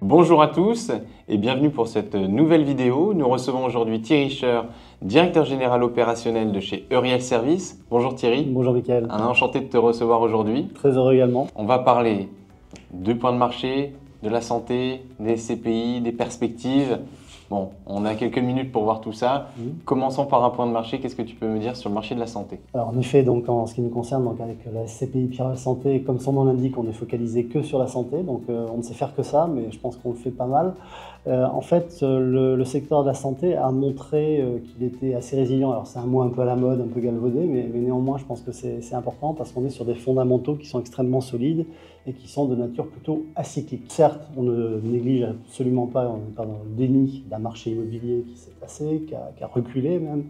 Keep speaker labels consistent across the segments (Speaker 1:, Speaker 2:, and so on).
Speaker 1: Bonjour à tous et bienvenue pour cette nouvelle vidéo. Nous recevons aujourd'hui Thierry Scheur, directeur général opérationnel de chez Euriel Service. Bonjour Thierry.
Speaker 2: Bonjour Mickaël.
Speaker 1: Enchanté de te recevoir aujourd'hui.
Speaker 2: Très heureux également.
Speaker 1: On va parler de points de marché, de la santé, des CPI, des perspectives. Bon, on a quelques minutes pour voir tout ça. Commençons par un point de marché. Qu'est-ce que tu peux me dire sur le marché de la santé?
Speaker 2: Alors en effet, donc, en ce qui nous concerne, donc, avec la SCPI Pierre Santé, comme son nom l'indique, on est focalisé que sur la santé. Donc on ne sait faire que ça, mais je pense qu'on le fait pas mal. En fait, le secteur de la santé a montré qu'il était assez résilient. Alors c'est un mot un peu à la mode, un peu galvaudé, mais néanmoins je pense que c'est important parce qu'on est sur des fondamentaux qui sont extrêmement solides et qui sont de nature plutôt acyclique. Certes, on ne néglige absolument pas, on n'est pas dans le déni d'un marché immobilier qui s'est tassé, qui a reculé même.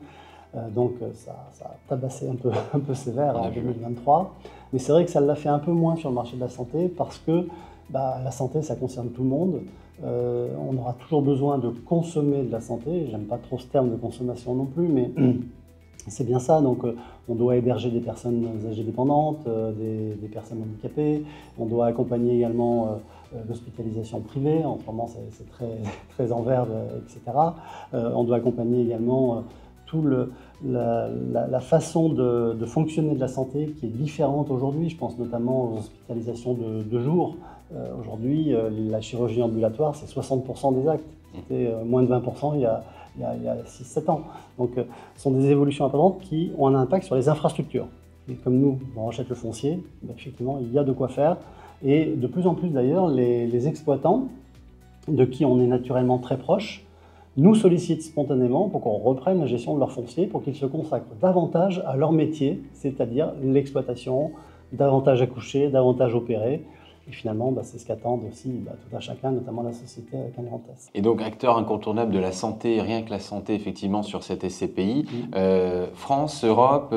Speaker 2: Donc ça a tabassé un peu sévère en 2023. Mais c'est vrai que ça l'a fait un peu moins sur le marché de la santé parce que la santé, ça concerne tout le monde. On aura toujours besoin de consommer de la santé. J'aime pas trop ce terme de consommation non plus, mais c'est bien ça. Donc on doit héberger des personnes âgées dépendantes, des personnes handicapées. On doit accompagner également l'hospitalisation privée. En ce moment, c'est très en verve, etc. On doit accompagner également la façon de fonctionner de la santé qui est différente aujourd'hui. Je pense notamment aux hospitalisations de jour. Aujourd'hui, la chirurgie ambulatoire, c'est 60% des actes. C'était moins de 20% il y a 6-7 ans. Donc, ce sont des évolutions importantes qui ont un impact sur les infrastructures. Et comme nous, on rachète le foncier, effectivement, il y a de quoi faire. Et de plus en plus d'ailleurs, les exploitants, de qui on est naturellement très proche, nous sollicitent spontanément pour qu'on reprenne la gestion de leur foncier, pour qu'ils se consacrent davantage à leur métier, c'est-à-dire l'exploitation, davantage accoucher, davantage opérer. Et finalement, c'est ce qu'attendent aussi tout un chacun, notamment la société avec un grand S.
Speaker 1: Et donc, acteur incontournable de la santé, rien que la santé, effectivement, sur cette SCPI. France, Europe,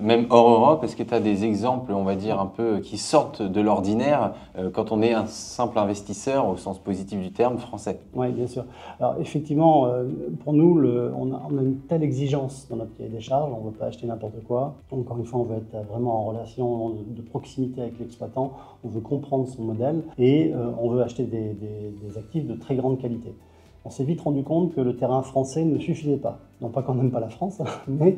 Speaker 1: même hors Europe, est-ce que tu as des exemples, on va dire, un peu qui sortent de l'ordinaire quand on est un simple investisseur, au sens positif du terme, français? Oui,
Speaker 2: bien sûr. Alors, effectivement, pour nous, on a une telle exigence dans notre cahier des charges, on ne veut pas acheter n'importe quoi. Encore une fois, on veut être vraiment en relation de proximité avec l'exploitant. On veut comprendre son modèle et on veut acheter des actifs de très grande qualité. On s'est vite rendu compte que le terrain français ne suffisait pas. Non pas qu'on n'aime pas la France, mais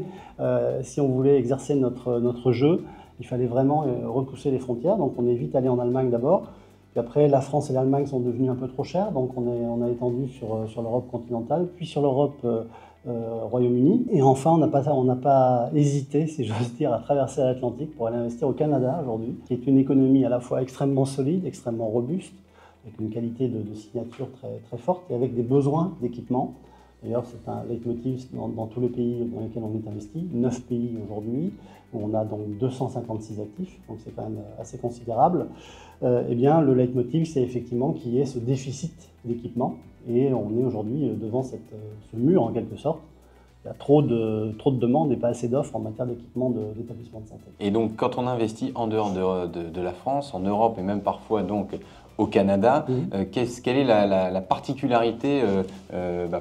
Speaker 2: si on voulait exercer notre jeu, il fallait vraiment repousser les frontières. Donc on est vite allé en Allemagne d'abord. Puis après, la France et l'Allemagne sont devenues un peu trop chères, donc on a étendu sur l'Europe continentale, puis sur l'Europe Royaume-Uni. Et enfin, on n'a pas hésité, si j'ose dire, à traverser l'Atlantique pour aller investir au Canada aujourd'hui, qui est une économie à la fois extrêmement solide, extrêmement robuste, avec une qualité de signature très forte et avec des besoins d'équipement. D'ailleurs, c'est un leitmotiv dans tous les pays dans lesquels on est investi, 9 pays aujourd'hui, où on a donc 256 actifs, donc c'est quand même assez considérable. Eh bien, le leitmotiv, c'est effectivement qu'il y ait ce déficit d'équipement, et on est aujourd'hui devant ce mur, en quelque sorte. Il y a trop de demandes et pas assez d'offres en matière d'équipement d'établissements de santé.
Speaker 1: Et donc, quand on investit en dehors de la France, en Europe et même parfois donc au Canada, quelle est la particularité,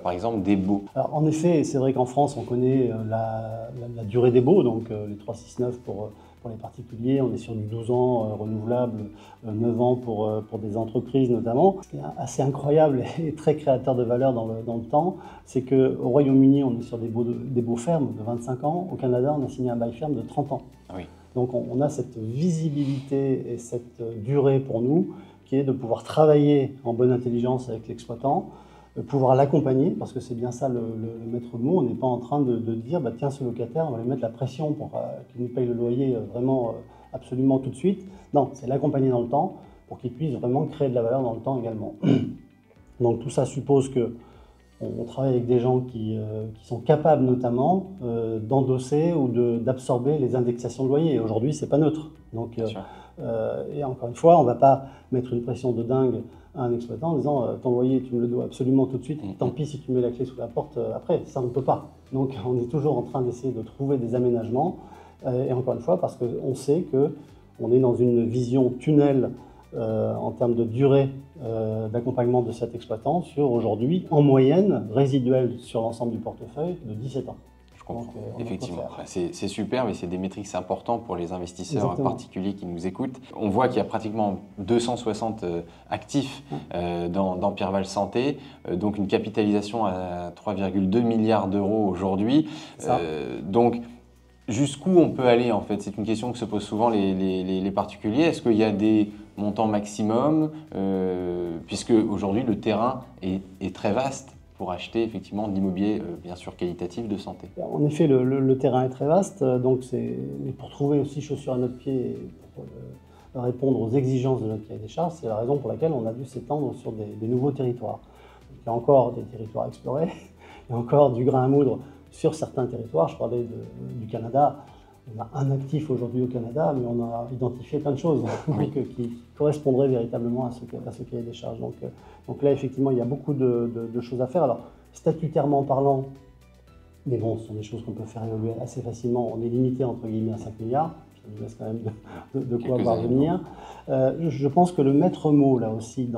Speaker 1: par exemple, des baux?
Speaker 2: Alors, en effet, c'est vrai qu'en France, on connaît la durée des baux, donc les 369 pour les particuliers, on est sur du 12 ans renouvelable, 9 ans pour des entreprises notamment. Ce qui est assez incroyable et très créateur de valeur dans le temps, c'est qu'au Royaume-Uni, on est sur des baux fermes de 25 ans. Au Canada, on a signé un bail ferme de 30 ans.
Speaker 1: Oui.
Speaker 2: Donc on a cette visibilité et cette durée pour nous, qui est de pouvoir travailler en bonne intelligence avec l'exploitant, pouvoir l'accompagner, parce que c'est bien ça le maître mot. On n'est pas en train de dire tiens, ce locataire, on va lui mettre la pression pour qu'il nous paye le loyer vraiment absolument tout de suite. Non, c'est l'accompagner dans le temps pour qu'il puisse vraiment créer de la valeur dans le temps également. Donc tout ça suppose que on travaille avec des gens qui sont capables notamment d'endosser ou d'absorber les indexations de loyer. Aujourd'hui, c'est pas neutre. Donc, et encore une fois, on ne va pas mettre une pression de dingue à un exploitant en disant ton loyer, tu me le dois absolument tout de suite, tant pis si tu mets la clé sous la porte après. Ça, on ne peut pas. Donc, on est toujours en train d'essayer de trouver des aménagements. Et encore une fois, parce qu'on sait qu'on est dans une vision tunnel en termes de durée d'accompagnement de cet exploitant sur aujourd'hui, en moyenne, résiduelle sur l'ensemble du portefeuille, de 17 ans.
Speaker 1: comprends.
Speaker 2: Donc, on
Speaker 1: Effectivement,
Speaker 2: peut
Speaker 1: c'est super, mais c'est des métriques importants pour les investisseurs
Speaker 2: Exactement.
Speaker 1: particuliers qui nous écoutent. On voit qu'il y a pratiquement 260 actifs dans Pierreval Santé, donc une capitalisation à 3,2 milliards d'euros aujourd'hui. Donc, jusqu'où on peut aller en fait? C'est une question que se posent souvent les particuliers. Est-ce qu'il y a des montants maximum puisque aujourd'hui le terrain est très vaste pour acheter effectivement de l'immobilier bien sûr qualitatif de santé?
Speaker 2: En effet, le terrain est très vaste, donc mais pour trouver aussi chaussures à notre pied et pour répondre aux exigences de notre cahier des charges, c'est la raison pour laquelle on a dû s'étendre sur des nouveaux territoires. Donc, il y a encore des territoires à explorer, il y a encore du grain à moudre sur certains territoires. Je parlais du Canada. On a un actif aujourd'hui au Canada, mais on a identifié plein de choses qui correspondraient véritablement à ce cahier des charges. Donc là, effectivement, il y a beaucoup de choses à faire. Alors, statutairement parlant, mais bon, ce sont des choses qu'on peut faire évoluer assez facilement. On est limité, entre guillemets, à 5 milliards. Ça nous laisse quand même de quoi parvenir. Je pense que le maître mot, là aussi,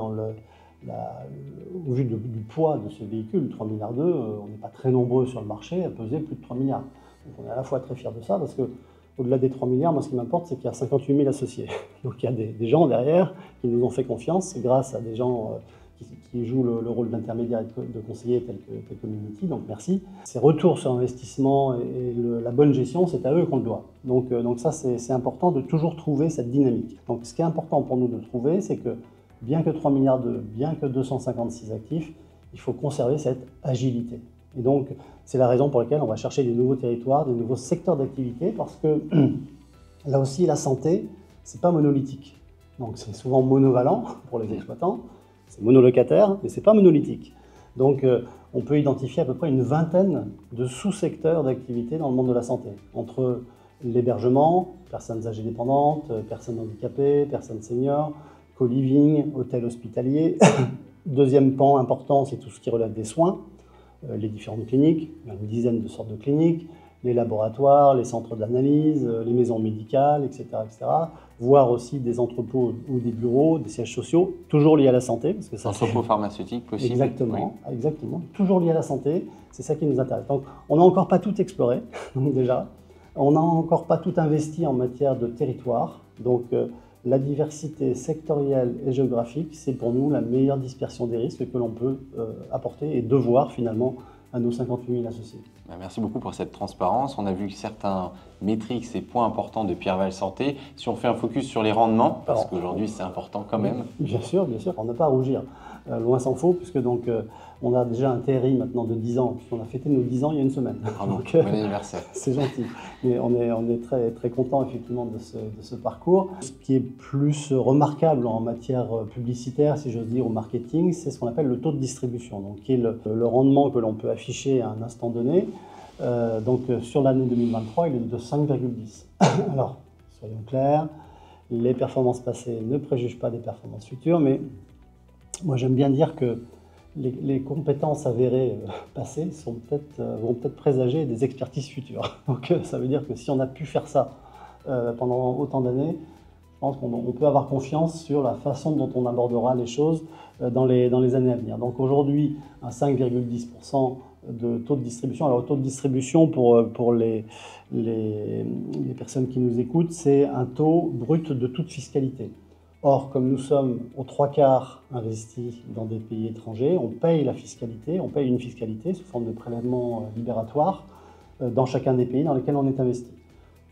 Speaker 2: au vu du poids de ce véhicule, 3,2 milliards, on n'est pas très nombreux sur le marché à peser plus de 3 milliards. Donc on est à la fois très fiers de ça, parce qu'au-delà des 3 milliards, moi ce qui m'importe, c'est qu'il y a 58 000 associés. Donc il y a des gens derrière qui nous ont fait confiance grâce à des gens qui jouent le rôle d'intermédiaire et de conseiller tel que Minity, donc merci. Ces retours sur investissement et la bonne gestion, c'est à eux qu'on le doit. Donc ça, c'est important de toujours trouver cette dynamique. Donc ce qui est important pour nous de trouver, c'est que bien que 3 milliards bien que 256 actifs, il faut conserver cette agilité. Et donc, c'est la raison pour laquelle on va chercher des nouveaux territoires, des nouveaux secteurs d'activité, parce que là aussi, la santé, c'est pas monolithique. Donc, c'est souvent monovalent pour les exploitants, c'est monolocataire, mais c'est pas monolithique. Donc, on peut identifier à peu près une vingtaine de sous-secteurs d'activité dans le monde de la santé, entre l'hébergement, personnes âgées dépendantes, personnes handicapées, personnes seniors, co-living, hôtel hospitalier. Deuxième pan important, c'est tout ce qui relève des soins, les différentes cliniques, il y a une dizaine de sortes de cliniques, les laboratoires, les centres d'analyse, les maisons médicales, etc., voire aussi des entrepôts ou des bureaux, des sièges sociaux, toujours liés à la santé.
Speaker 1: Entrepôts pharmaceutiques possible.
Speaker 2: Exactement, oui. Exactement, toujours liés à la santé, c'est ça qui nous intéresse. Donc, on n'a encore pas tout exploré, donc déjà, on n'a encore pas tout investi en matière de territoire, donc la diversité sectorielle et géographique, c'est pour nous la meilleure dispersion des risques que l'on peut apporter et devoir finalement à nos 58 000 associés.
Speaker 1: Merci beaucoup pour cette transparence. On a vu certains métriques, ces points importants de Pierreval Santé. Si on fait un focus sur les rendements, parce qu'aujourd'hui c'est important quand même.
Speaker 2: Bien sûr, on n'a pas à rougir. Loin s'en faut, puisque donc on a déjà un TRI maintenant de 10 ans, puisqu'on a fêté nos 10 ans il y a une semaine.
Speaker 1: Bravo, bon anniversaire.
Speaker 2: C'est gentil. Mais on est très, très content effectivement de ce parcours. Ce qui est plus remarquable en matière publicitaire, si j'ose dire, au marketing, c'est ce qu'on appelle le taux de distribution, donc qui est le rendement que l'on peut afficher à un instant donné. Sur l'année 2023, il est de 5,10. Alors, soyons clairs, les performances passées ne préjugent pas des performances futures, mais moi j'aime bien dire que les compétences avérées passées vont peut-être présager des expertises futures. Donc ça veut dire que si on a pu faire ça pendant autant d'années, je pense qu'on peut avoir confiance sur la façon dont on abordera les choses dans les années à venir. Donc aujourd'hui, un 5,10% de taux de distribution. Alors, le taux de distribution, pour les personnes qui nous écoutent, c'est un taux brut de toute fiscalité. Or, comme nous sommes aux 3/4 investis dans des pays étrangers, on paye la fiscalité, on paye une fiscalité sous forme de prélèvement libératoire dans chacun des pays dans lesquels on est investi.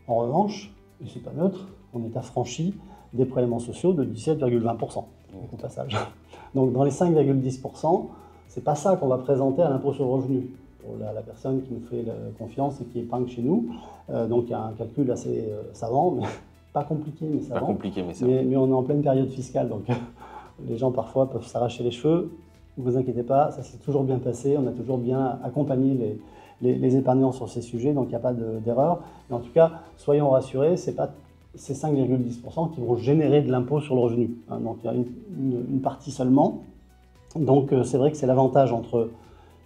Speaker 2: En revanche, et c'est pas neutre, on est affranchi des prélèvements sociaux de 17,20% au passage. Donc, dans les 5,10%, c'est pas ça qu'on va présenter à l'impôt sur le revenu pour la personne qui nous fait confiance et qui épargne chez nous. Donc, il y a un calcul assez savant, mais pas compliqué, mais savant.
Speaker 1: Pas compliqué, mais savant.
Speaker 2: Mais on est en pleine période fiscale, donc les gens parfois peuvent s'arracher les cheveux. Ne vous inquiétez pas, ça s'est toujours bien passé. On a toujours bien accompagné les épargnants sur ces sujets, donc il n'y a pas d'erreur. Mais en tout cas, soyons rassurés, c'est pas ces 5,10% qui vont générer de l'impôt sur le revenu. Donc il y a une partie seulement. Donc c'est vrai que c'est l'avantage entre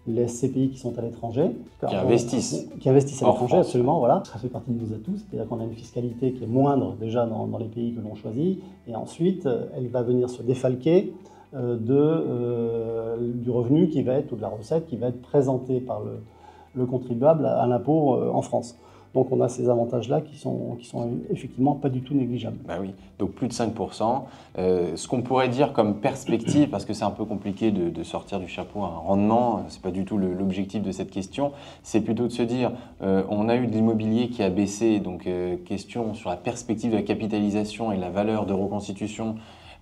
Speaker 2: les SCPI qui sont à l'étranger.
Speaker 1: Qui investissent
Speaker 2: à l'étranger, absolument, voilà. Ça fait partie de nos atouts, c'est-à-dire qu'on a une fiscalité qui est moindre déjà dans les pays que l'on choisit, et ensuite elle va venir se défalquer du revenu qui va être, ou de la recette qui va être présentée par le contribuable à l'impôt en France. Donc on a ces avantages-là qui sont effectivement pas du tout négligeables.
Speaker 1: Bah oui, donc plus de 5%. Ce qu'on pourrait dire comme perspective, parce que c'est un peu compliqué de sortir du chapeau un rendement, c'est pas du tout l'objectif de cette question, c'est plutôt de se dire, on a eu de l'immobilier qui a baissé, donc question sur la perspective de la capitalisation et la valeur de reconstitution.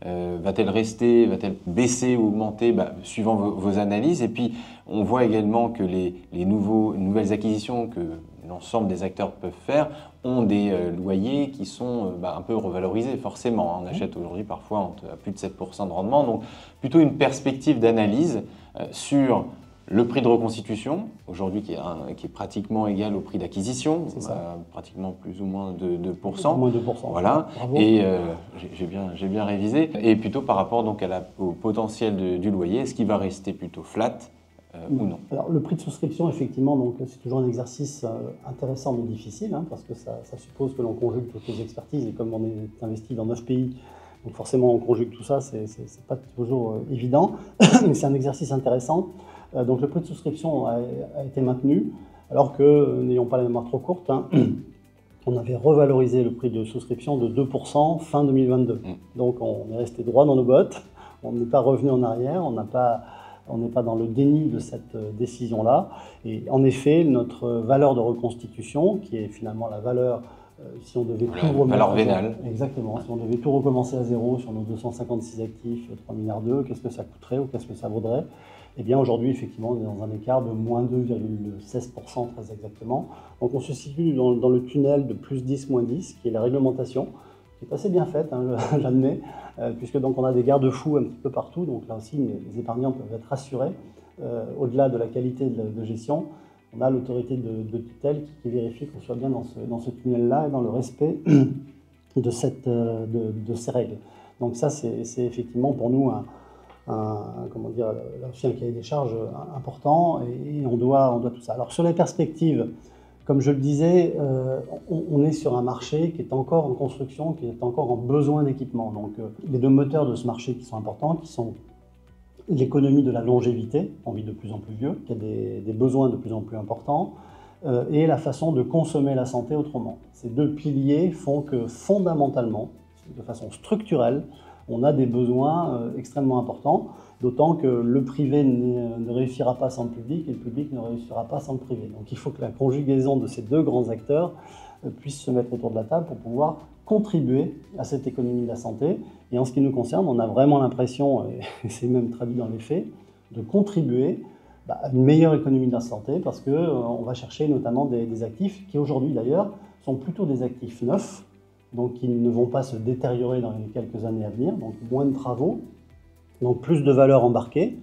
Speaker 1: Va-t-elle rester, va-t-elle baisser ou augmenter suivant vos analyses? Et puis, on voit également que les nouvelles acquisitions que l'ensemble des acteurs peuvent faire ont des loyers qui sont un peu revalorisés, forcément. On achète aujourd'hui parfois à plus de 7% de rendement. Donc, plutôt une perspective d'analyse sur le prix de reconstitution, aujourd'hui qui est pratiquement égal au prix d'acquisition, pratiquement plus ou moins de 2%.
Speaker 2: Moins 2%.
Speaker 1: Voilà.
Speaker 2: Bravo.
Speaker 1: Et j'ai bien révisé. Et plutôt par rapport donc au potentiel du loyer, est-ce qu'il va rester plutôt flat ou non?
Speaker 2: Alors, le prix de souscription, effectivement, c'est toujours un exercice intéressant mais difficile, parce que ça suppose que l'on conjugue toutes les expertises. Et comme on est investi dans 9 pays, donc forcément on conjugue tout ça, c'est pas toujours évident. C'est un exercice intéressant. Donc le prix de souscription a été maintenu, alors que, n'ayons pas la mémoire trop courte, on avait revalorisé le prix de souscription de 2% fin 2022. Donc on est resté droit dans nos bottes, on n'est pas revenu en arrière, on n'est pas dans le déni de cette décision-là. Et en effet, notre valeur de reconstitution, qui est finalement la valeur, si on devait tout remettre
Speaker 1: valeur vénale.
Speaker 2: Exactement, si on devait tout recommencer à zéro sur nos 256 actifs, 3,2 milliards, qu'est-ce que ça coûterait ou qu'est-ce que ça vaudrait? Eh bien aujourd'hui, effectivement, on est dans un écart de moins 2,16% très exactement. Donc on se situe dans le tunnel de plus 10, moins 10, qui est la réglementation, qui est assez bien faite, j'admets, puisque donc on a des garde-fous un petit peu partout. Donc là aussi, les épargnants peuvent être rassurés. Au-delà de la qualité de gestion, on a l'autorité de tutelle qui vérifie qu'on soit bien dans ce tunnel-là et dans le respect de ces règles. Donc ça, c'est effectivement pour nous là aussi un cahier des charges important et on doit tout ça. Alors sur les perspectives, comme je le disais, on est sur un marché qui est encore en construction, qui est encore en besoin d'équipement. Donc les deux moteurs de ce marché qui sont importants, qui sont l'économie de la longévité, on vit de plus en plus vieux, qui a des besoins de plus en plus importants, et la façon de consommer la santé autrement. Ces deux piliers font que fondamentalement, de façon structurelle, on a des besoins extrêmement importants, d'autant que le privé ne réussira pas sans le public et le public ne réussira pas sans le privé. Donc il faut que la conjugaison de ces deux grands acteurs puisse se mettre autour de la table pour pouvoir contribuer à cette économie de la santé. Et en ce qui nous concerne, on a vraiment l'impression, et c'est même traduit dans les faits, de contribuer à une meilleure économie de la santé parce qu'on va chercher notamment des actifs qui aujourd'hui d'ailleurs sont plutôt des actifs neufs, donc qui ne vont pas se détériorer dans les quelques années à venir, donc moins de travaux, donc plus de valeur embarquée.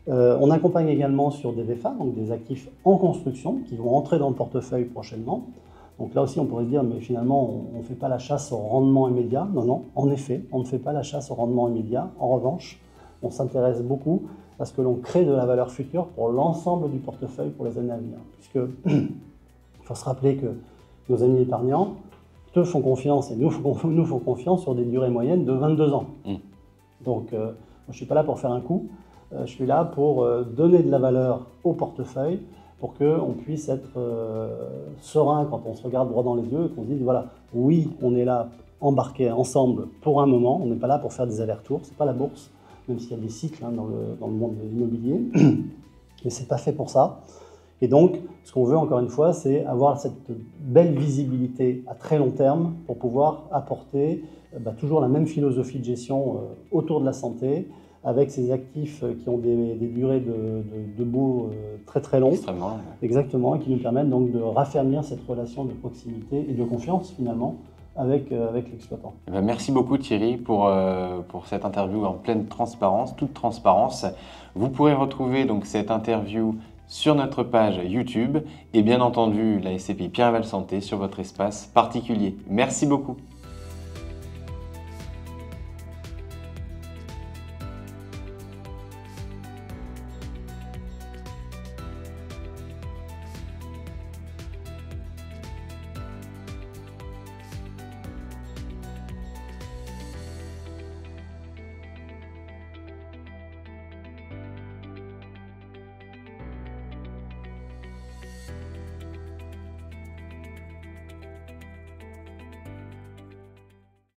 Speaker 2: On accompagne également sur des VFA, donc des actifs en construction, qui vont entrer dans le portefeuille prochainement. Donc là aussi, on pourrait se dire, mais finalement, on ne fait pas la chasse au rendement immédiat. Non, non, en effet, on ne fait pas la chasse au rendement immédiat. En revanche, on s'intéresse beaucoup à ce que l'on crée de la valeur future pour l'ensemble du portefeuille pour les années à venir. Puisque il faut se rappeler que nos amis épargnants te font confiance et nous font confiance sur des durées moyennes de 22 ans. Donc, moi, je ne suis pas là pour faire un coup, je suis là pour donner de la valeur au portefeuille pour qu'on puisse être serein quand on se regarde droit dans les yeux et qu'on se dise, voilà, oui, on est là embarqués ensemble pour un moment, on n'est pas là pour faire des allers-retours, ce n'est pas la bourse, même s'il y a des cycles dans le monde de l'immobilier, mais ce n'est pas fait pour ça. Et donc, ce qu'on veut encore une fois, c'est avoir cette belle visibilité à très long terme pour pouvoir apporter toujours la même philosophie de gestion autour de la santé, avec ces actifs qui ont des durées de baux très très longues.
Speaker 1: Extrêmement longues.
Speaker 2: Exactement, et qui nous permettent donc de raffermir cette relation de proximité et de confiance finalement avec l'exploitant.
Speaker 1: Merci beaucoup Thierry pour cette interview en pleine transparence, toute transparence. Vous pourrez retrouver donc cette interview sur notre page YouTube et bien entendu la SCPI Pierre Val Santé sur votre espace particulier. Merci beaucoup.